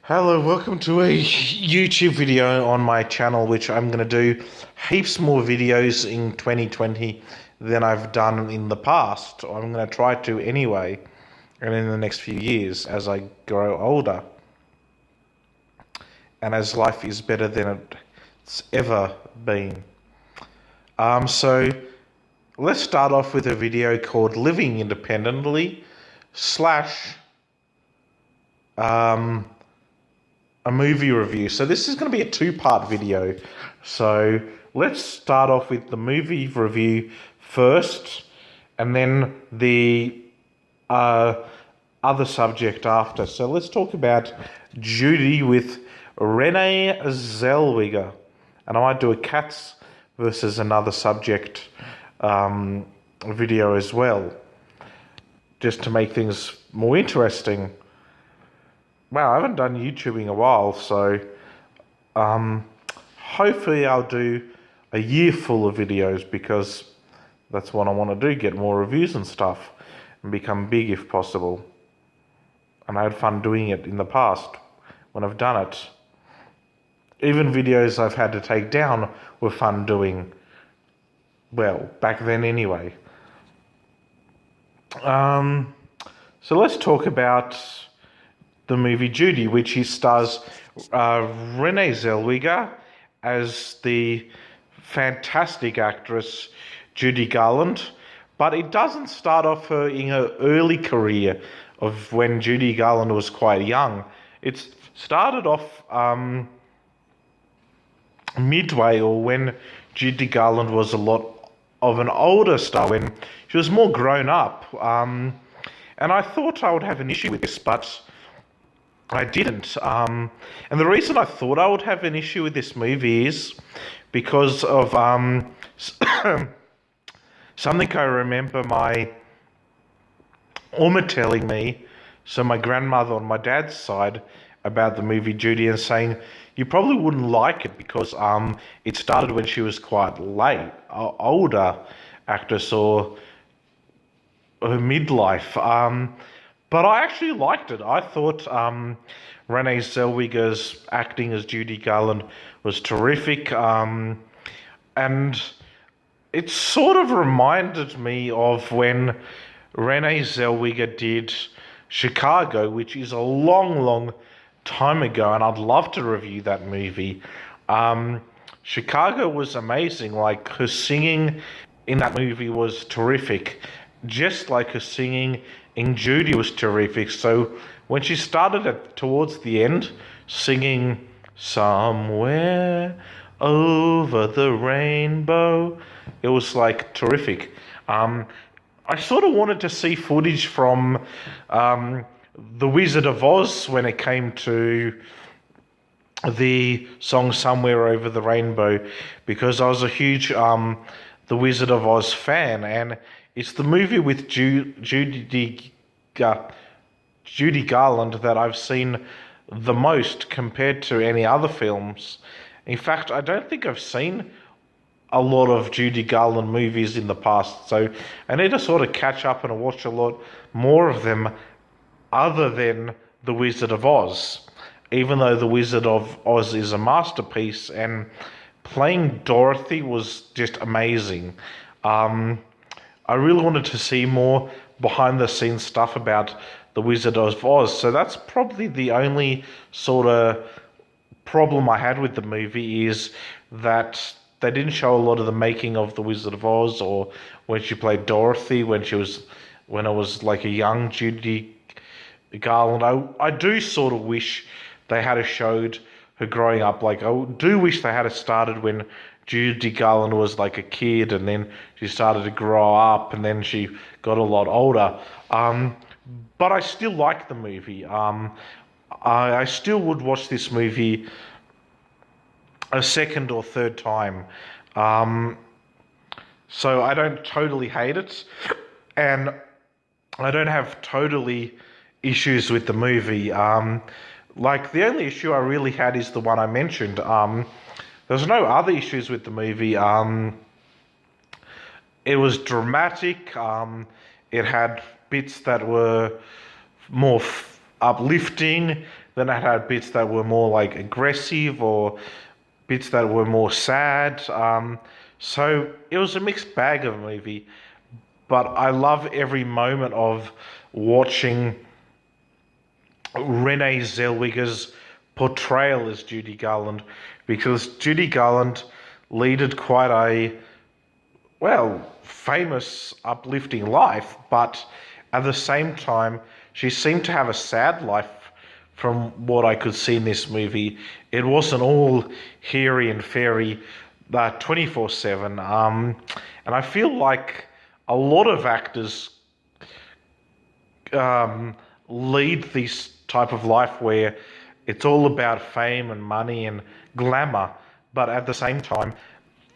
Hello, welcome to a YouTube video on my channel, which I'm going to do heaps more videos in 2020 than I've done in the past. I'm going to try to anyway, and in the next few years as I grow older. And as life is better than it's ever been. So let's start off with a video called Living Independently / a movie review. So this is going to be a two-part video. So let's start off with the movie review first, and then the other subject after. So let's talk about Judy with Renee Zellweger. And I might do a cats versus another subject video as well, just to make things more interesting. Wow, I haven't done YouTube in a while, so hopefully I'll do a year full of videos, because that's what I want to do, get more reviews and stuff, and become big if possible. And I had fun doing it in the past when I've done it. Even videos I've had to take down were fun doing, well, back then anyway. So let's talk about the movie Judy, which he stars Renee Zellweger as the fantastic actress Judy Garland, but it doesn't start off her in her early career of when Judy Garland was quite young. It started off midway, or when Judy Garland was a lot of an older star, when she was more grown up. And I thought I would have an issue with this, but I didn't. And the reason I thought I would have an issue with this movie is because of something I remember my Oma telling me, so my grandmother on my dad's side, about the movie Judy, and saying you probably wouldn't like it because it started when she was quite late, older actress, or her midlife. But I actually liked it. I thought Renee Zellweger's acting as Judy Garland was terrific. And it sort of reminded me of when Renee Zellweger did Chicago, which is a long, long time ago, and I'd love to review that movie. Chicago was amazing. Like, her singing in that movie was terrific, just like her singing in Judy was terrific. So when she started towards the end singing "Somewhere Over the Rainbow," it was like terrific. I sort of wanted to see footage from The Wizard of Oz when it came to the song "Somewhere Over the Rainbow," because I was a huge The Wizard of Oz fan, and it's the movie with Judy Garland that I've seen the most compared to any other films. In fact, I don't think I've seen a lot of Judy Garland movies in the past, so I need to sort of catch up and watch a lot more of them other than The Wizard of Oz, even though The Wizard of Oz is a masterpiece, and playing Dorothy was just amazing. I really wanted to see more behind-the-scenes stuff about The Wizard of Oz, so that's probably the only sort of problem I had with the movie, is that they didn't show a lot of the making of The Wizard of Oz, or when she played Dorothy, when it was like a young Judy Garland. I do sort of wish they had showed her growing up. Like, I do wish they had started when Judy Garland was like a kid, and then she started to grow up, and then she got a lot older. But I still like the movie. I still would watch this movie a second or third time. So I don't totally hate it, and I don't have totally issues with the movie. Like, the only issue I really had is the one I mentioned. There's no other issues with the movie. It was dramatic. It had bits that were more uplifting. Then it had bits that were more like aggressive or bits that were more sad. So it was a mixed bag of a movie, but I love every moment of watching Renee Zellweger's portrayal as Judy Garland, because Judy Garland leaded quite a, well, famous, uplifting life, but at the same time, she seemed to have a sad life from what I could see in this movie. It wasn't all hairy and fairy 24/7. And I feel like a lot of actors lead this type of life where it's all about fame and money and glamour, but at the same time,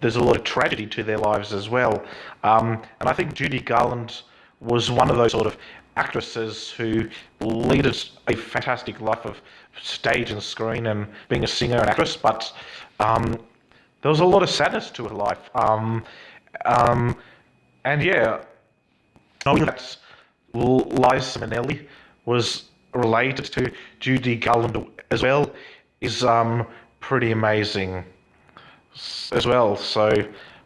there's a lot of tragedy to their lives as well. And I think Judy Garland was one of those sort of actresses who leaded a fantastic life of stage and screen and being a singer and actress, but there was a lot of sadness to her life. And yeah, knowing that Liza Minnelli was related to Judy Garland as well is pretty amazing as well. So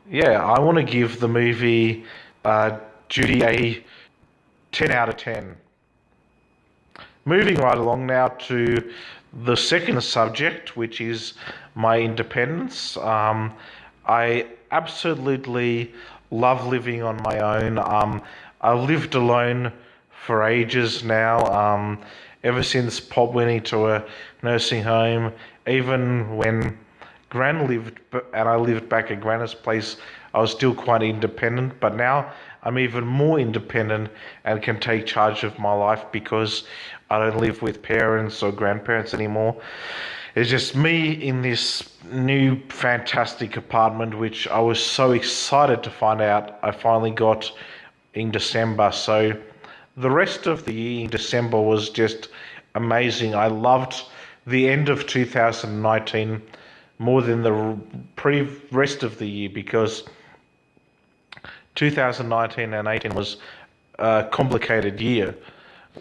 yeah, I want to give the movie Judy a 10 out of 10. Moving right along now to the second subject, which is my independence. I absolutely love living on my own. I've lived alone for ages now, ever since Pop went into a nursing home. Even when Gran lived and I lived back at Gran's place, I was still quite independent, but now I'm even more independent and can take charge of my life because I don't live with parents or grandparents anymore. It's just me in this new fantastic apartment, which I was so excited to find out I finally got in December. So the rest of the year in December was just amazing. I loved the end of 2019 more than the rest of the year, because 2019 and 18 was a complicated year,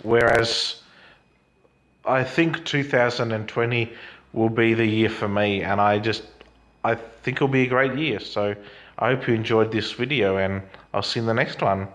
whereas I think 2020 will be the year for me, and I think it'll be a great year. So I hope you enjoyed this video, and I'll see you in the next one.